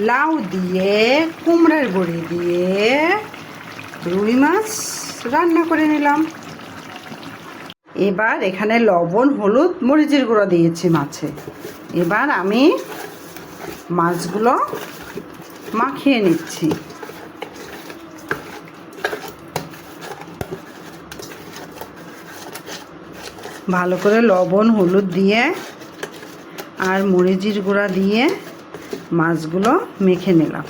লাউ দিয়ে কুমড়ার বড়ি দিয়ে রুই মাছ রান্না করে নিলাম। এবার এখানে লবণ, হলুদ, মরিচের গুঁড়ো দিয়েছি মাছে। এবার আমি মাছগুলো মাখিয়ে নিচ্ছি। ভালো করে লবণ, হলুদ দিয়ে আর মরিচের গুঁড়া দিয়ে মাছগুলো মেখে নিলাম।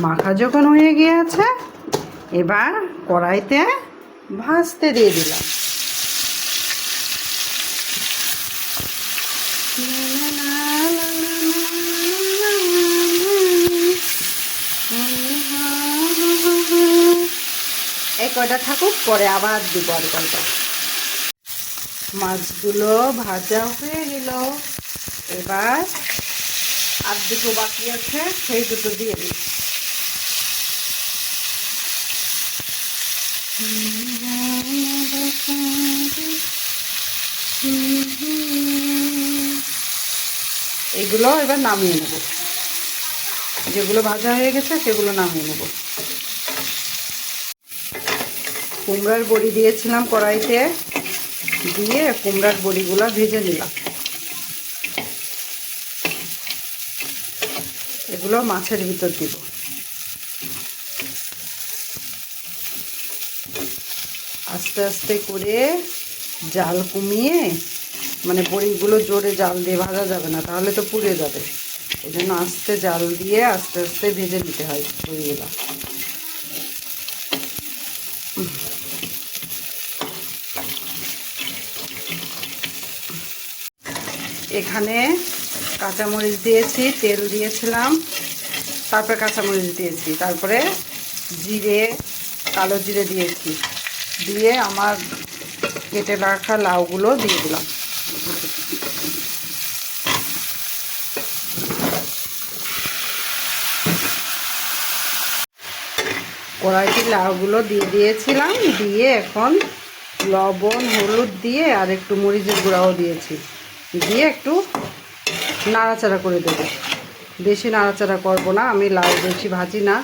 মাখা যখন হয়ে গিয়েছে, এবার কড়াইতে ভাজতে দিয়ে দিলাম। এই কয়টা থাকুক, পরে আবার দিব আর কয়টা। মাছগুলো ভাজা হয়ে গেল। এবার আর দুটো বাকি আছে, সেই দুটো দিয়ে দিই। এগুলো এবার নামিয়ে নেব। যেগুলো ভাজা হয়ে গেছে সেগুলো নামিয়ে নেব। কুমড়ার বড়ি দিয়েছিলাম কড়াইতে, দিয়ে কুমড়ার বড়িগুলো ভেজে নিলাম। এগুলো মাছের ভিতর দিব। আস্তে আস্তে করে জাল কমিয়ে, মানে বড়িগুলো জোরে জাল দিয়ে ভাজা যাবে না, তাহলে তো পুড়ে যাবে। এই জন্য আস্তে জাল দিয়ে আস্তে আস্তে ভেজে নিতে হয় বড়িগুলো। এখানে কাঁচামরিচ দিয়েছি, তেল দিয়েছিলাম, তারপরে কাঁচামরিচ দিয়েছি, তারপরে জিরে, কালো জিরে দিয়েছি, দিয়ে আমার কেটে রাখা লাউগুলো দিয়ে দিলাম। কড়াইতে লাউগুলো দিয়ে দিয়েছিলাম, দিয়ে এখন লবণ, হলুদ দিয়ে আর একটু মরিচের গুঁড়াও দিয়েছি, দিয়ে একটু নাড়াচাড়া করে দেবো। বেশি নাড়াচাড়া করবো না, আমি লাউ বেশি ভাজি না,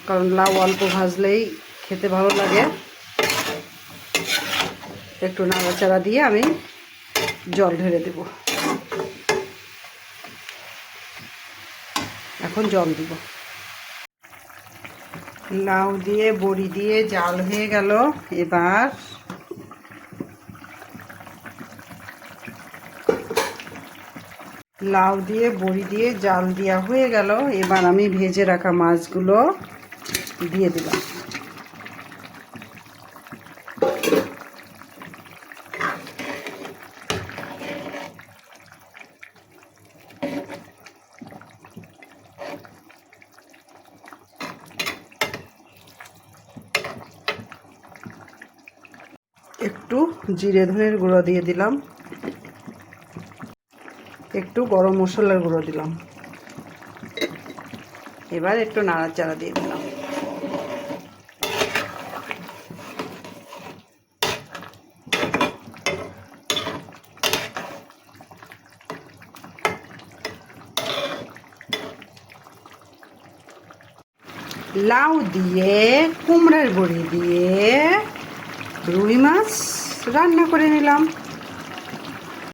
কারণ লাউ অল্প ভাজলেই খেতে ভালো লাগে। একটু নাড়াচাড়া দিয়ে আমি জল ঢেলে দেব। এখন জল দিব। লাউ দিয়ে বড়ি দিয়ে জাল হয়ে গেল। এবার লাউ দিয়ে বড়ি দিয়ে জাল দেওয়া হয়ে গেল। এবার আমি ভেজে রাখা মাছগুলো দিয়ে দিলাম। একটু জিরে ধনের গুঁড়ো দিয়ে দিলাম, একটু গরম মশলার গুঁড়ো দিলাম। এবার একটু নাড়াচাড়া দিয়ে দিলাম। লাউ দিয়ে কুমড়ার বড়ি দিয়ে রুই মাছ রান্না করে নিলাম।